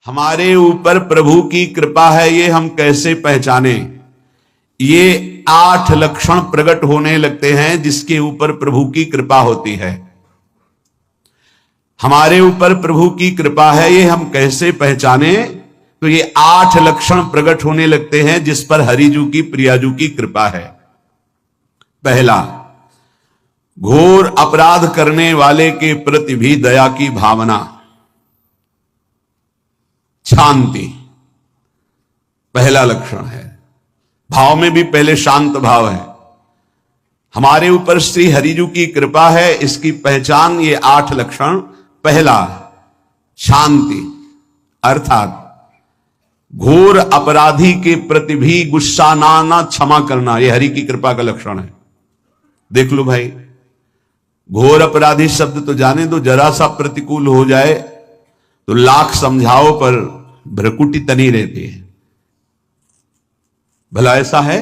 हमारे ऊपर प्रभु की कृपा है ये हम कैसे पहचाने। ये 8 लक्षण प्रकट होने लगते हैं जिसके ऊपर प्रभु की कृपा होती है। हमारे ऊपर प्रभु की कृपा है ये हम कैसे पहचाने, तो ये 8 लक्षण प्रकट होने लगते हैं जिस पर हरिजू की प्रियाजू की कृपा है। पहला, घोर अपराध करने वाले के प्रति भी दया की भावना, शांति पहला लक्षण है। भाव में भी पहले शांत भाव है। हमारे ऊपर श्री हरिजू की कृपा है, इसकी पहचान ये 8 लक्षण। पहला, शांति, अर्थात घोर अपराधी के प्रति भी गुस्सा ना क्षमा करना, यह हरि की कृपा का लक्षण है। देख लो भाई, घोर अपराधी शब्द तो जाने दो, जरा सा प्रतिकूल हो जाए तो लाख समझाओ पर भ्रकुटी तनी रहती है। भला ऐसा है?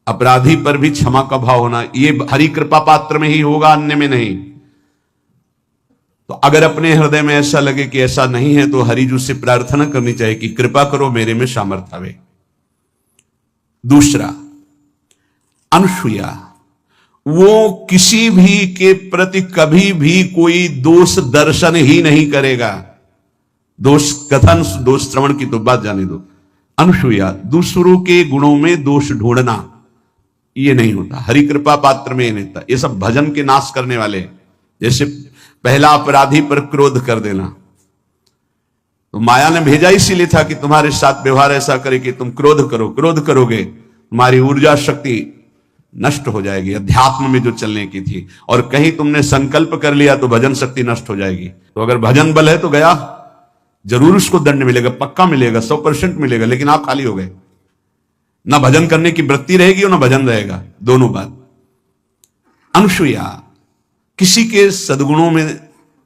अपराधी पर भी क्षमा का भाव होना, यह हरि कृपा पात्र में ही होगा, अन्य में नहीं। तो अगर अपने हृदय में ऐसा लगे कि ऐसा नहीं है, तो हरिजू से प्रार्थना करनी चाहिए कि कृपा करो, मेरे में सामर्थ्य आवे। दूसरा, अनुसूया, वो किसी भी के प्रति कभी भी कोई दोष दर्शन ही नहीं करेगा। दोष कथन, दोष श्रवण की तो बात जाने दो। अनुसूया, दूसरों के गुणों में दोष ढूंढना ये नहीं होता, हरि कृपा पात्र में ये नहीं होता। ये सब भजन के नाश करने वाले। जैसे पहला अपराधी पर क्रोध कर देना, तो माया ने भेजा इसीलिए था कि तुम्हारे साथ व्यवहार ऐसा करे कि तुम क्रोध करो, क्रोध करोगे तुम्हारी ऊर्जा शक्ति नष्ट हो जाएगी, अध्यात्म में जो चलने की थी। और कहीं तुमने संकल्प कर लिया तो भजन शक्ति नष्ट हो जाएगी। तो अगर भजन बल है तो गया, जरूर उसको दंड मिलेगा, पक्का मिलेगा, 100% मिलेगा, लेकिन आप खाली हो गए। ना भजन करने की वृत्ति रहेगी और ना भजन रहेगा, दोनों बात। अनुसूया, किसी के सद्गुणों में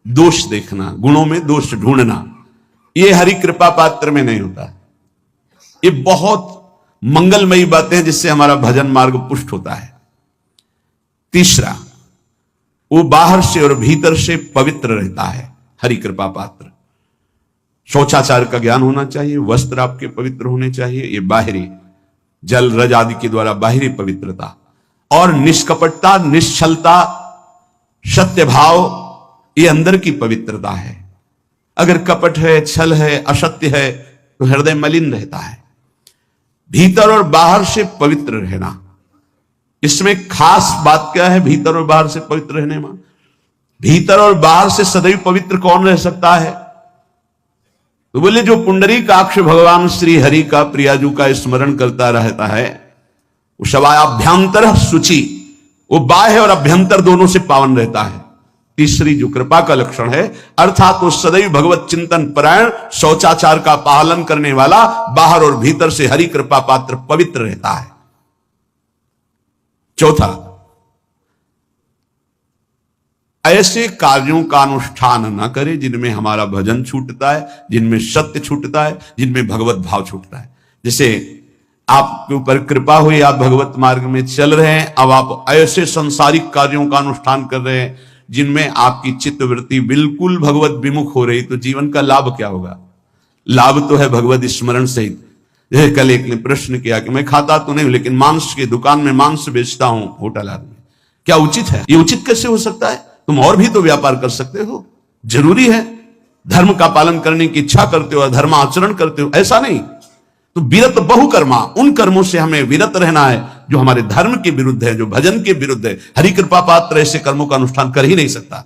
दोष देखना, गुणों में दोष ढूंढना, यह हरि कृपा पात्र में नहीं होता। ये बहुत मंगलमयी बातें हैं जिससे हमारा भजन मार्ग पुष्ट होता है। तीसरा, वो बाहर से और भीतर से पवित्र रहता है, हरि कृपा पात्र। शौचाचार का ज्ञान होना चाहिए, वस्त्र आपके पवित्र होने चाहिए, ये बाहरी जल रज आदि के द्वारा बाहरी पवित्रता। और निष्कपटता, निश्चलता, सत्य भाव, ये अंदर की पवित्रता है। अगर कपट है, छल है, असत्य है तो हृदय मलिन रहता है। भीतर और बाहर से पवित्र रहना, इसमें खास बात क्या है? भीतर और बाहर से पवित्र रहने में, भीतर और बाहर से सदैव पवित्र कौन रह सकता है? तो बोले जो पुंडरीकाक्ष भगवान श्री हरि का प्रियाजू का स्मरण करता रहता है, वो शवाभ्यंतर शुचि, वो बाह्य और अभ्यंतर दोनों से पावन रहता है। तीसरी जो कृपा का लक्षण है, अर्थात वो सदैव भगवत चिंतन परायण, शौचाचार का पालन करने वाला, बाहर और भीतर से हरि कृपा पात्र पवित्र रहता है। चौथा, ऐसे कार्यों का अनुष्ठान न करे जिनमें हमारा भजन छूटता है, जिनमें सत्य छूटता है, जिनमें भगवत भाव छूटता है। जैसे आपके ऊपर कृपा हुई, आप भगवत मार्ग में चल रहे हैं, अब आप ऐसे संसारिक कार्यों का अनुष्ठान कर रहे हैं जिनमें आपकी चित्तवृत्ति बिल्कुल भगवत विमुख हो रही, तो जीवन का लाभ क्या होगा? लाभ तो है भगवत स्मरण सहित। जैसे कल एक ने प्रश्न किया कि मैं खाता तो नहीं लेकिन मांस की दुकान में मांस बेचता हूं, होटल आदमी, क्या उचित है? ये उचित कैसे हो सकता है? तुम और भी तो व्यापार कर सकते हो। जरूरी है धर्म का पालन करने की इच्छा करते हो, धर्म आचरण करते हो, ऐसा नहीं। तो विरत बहुकर्मा, उन कर्मों से हमें विरत रहना है जो हमारे धर्म के विरुद्ध है, जो भजन के विरुद्ध है। हरि कृपा पात्र ऐसे कर्मों का अनुष्ठान कर ही नहीं सकता।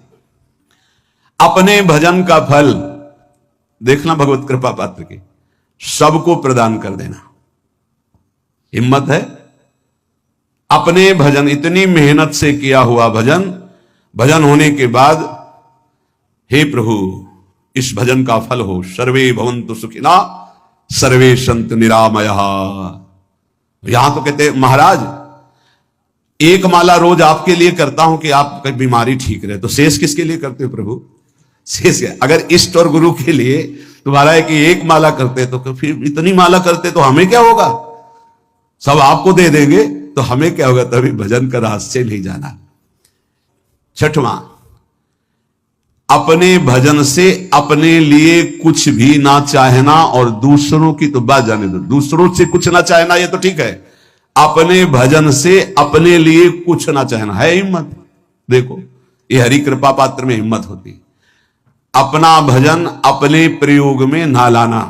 अपने भजन का फल देखना भगवत कृपा पात्र की, सबको प्रदान कर देना। हिम्मत है? अपने भजन, इतनी मेहनत से किया हुआ भजन, भजन होने के बाद हे प्रभु इस भजन का फल हो, सर्वे भवन्तु सुखिना सर्वे सन्तु निरामयः। यहां तो कहते महाराज एक माला रोज आपके लिए करता हूं कि आपकी बीमारी ठीक रहे, तो शेष किसके लिए करते हो प्रभु? शेष अगर इष्ट और गुरु के लिए तुम्हारा है कि एक माला करते तो फिर इतनी माला करते तो हमें क्या होगा? सब आपको दे देंगे तो हमें क्या होगा? तभी भजन का रहस्य नहीं जाना। छठवां, अपने भजन से अपने लिए कुछ भी ना चाहना, और दूसरों की तो बात जाने दो, दूसरों से कुछ ना चाहना ये तो ठीक है, अपने भजन से अपने लिए कुछ ना चाहना है हिम्मत। देखो ये हरि कृपा पात्र में हिम्मत होती। अपना भजन अपने प्रयोग में ना लाना,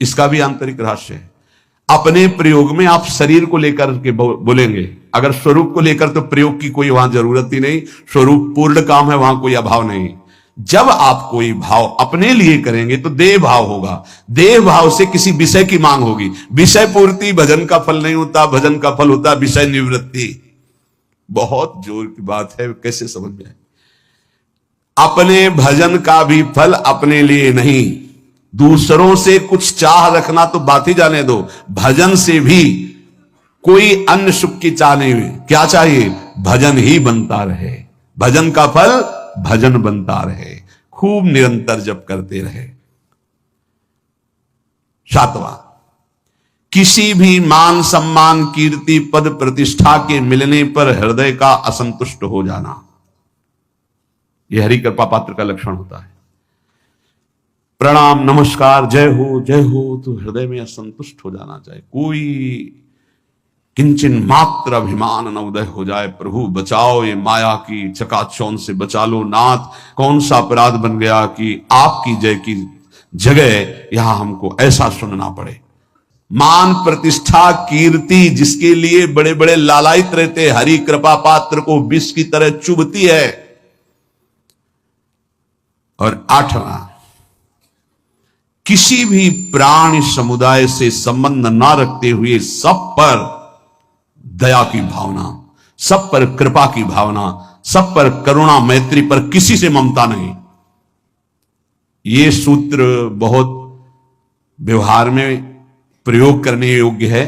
इसका भी आंतरिक रहस्य है। अपने प्रयोग में आप शरीर को लेकर के बोलेंगे, अगर स्वरूप को लेकर तो प्रयोग की कोई वहां जरूरत ही नहीं, स्वरूप पूर्ण काम है, वहां कोई अभाव नहीं। जब आप कोई भाव अपने लिए करेंगे तो देह भाव होगा, देह भाव से किसी विषय की मांग होगी। विषय पूर्ति भजन का फल नहीं होता, भजन का फल होता विषय निवृत्ति। बहुत जोर की बात है, कैसे समझ में आए। अपने भजन का भी फल अपने लिए नहीं, दूसरों से कुछ चाह रखना तो बात ही जाने दो, भजन से भी कोई अन्य सुख की चाह नहीं हुई। क्या चाहिए? भजन ही बनता रहे, भजन का फल भजन बनता रहे, खूब निरंतर जप करते रहे। 7वां, किसी भी मान सम्मान कीर्ति पद प्रतिष्ठा के मिलने पर हृदय का असंतुष्ट हो जाना, यह हरि कृपा पात्र का लक्षण होता है। प्रणाम नमस्कार जय हो तो हृदय में असंतुष्ट हो जाना चाहिए। कोई किंचन मात्र अभिमान न उदय हो जाए। प्रभु बचाओ, ये माया की चकाचौंध से बचा लो नाथ। कौन सा अपराध बन गया कि आपकी जय की जगह यहां हमको ऐसा सुनना पड़े। मान प्रतिष्ठा कीर्ति जिसके लिए बड़े बड़े लालायित रहते, हरि कृपा पात्र को विष की तरह चुभती है। और 8वां, किसी भी प्राणी समुदाय से संबंध ना रखते हुए सब पर दया की भावना, सब पर कृपा की भावना, सब पर करुणा मैत्री पर किसी से ममता नहीं। यह सूत्र बहुत व्यवहार में प्रयोग करने योग्य है।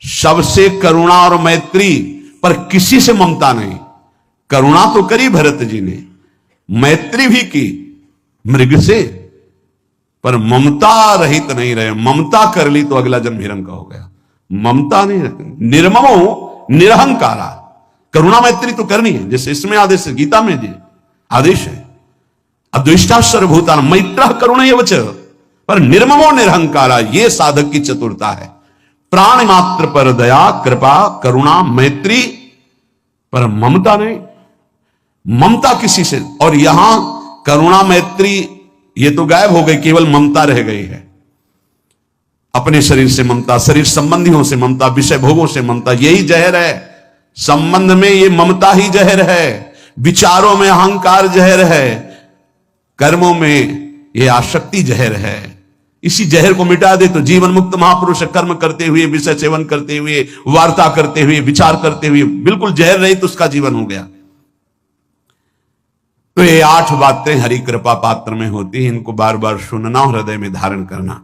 सबसे करुणा और मैत्री पर किसी से ममता नहीं। करुणा तो करी भरत जी ने, मैत्री भी की मृग से, पर ममता रहित नहीं रहे। ममता कर ली तो अगला जन्म हिरण्य का हो गया। ममता नहीं रखनी, निर्ममो निरहंकारा। करुणा मैत्री तो करनी है, जैसे इसमें आदेश है, गीता में जी आदेश है, अद्वेष्टा सर्वभूतान मैत्र करुणा एवच, पर निर्ममो निरहंकारा, ये साधक की चतुरता है। प्राण मात्र पर दया कृपा करुणा मैत्री, पर ममता नहीं। ममता किसी से, और यहां करुणा मैत्री ये तो गायब हो गई, केवल ममता रह गई है। अपने शरीर से ममता, शरीर संबंधियों से ममता, विषय भोगों से ममता, यही जहर है। संबंध में ये ममता ही जहर है, विचारों में अहंकार जहर है, कर्मों में ये आसक्ति जहर है। इसी जहर को मिटा दे तो जीवन मुक्त महापुरुष कर्म करते हुए, विषय सेवन करते हुए, वार्ता करते हुए, विचार करते हुए, बिल्कुल जहर रहित तो उसका जीवन हो गया। तो ये 8 बातें हरि कृपा पात्र में होती है, इनको बार बार सुनना, हृदय में धारण करना।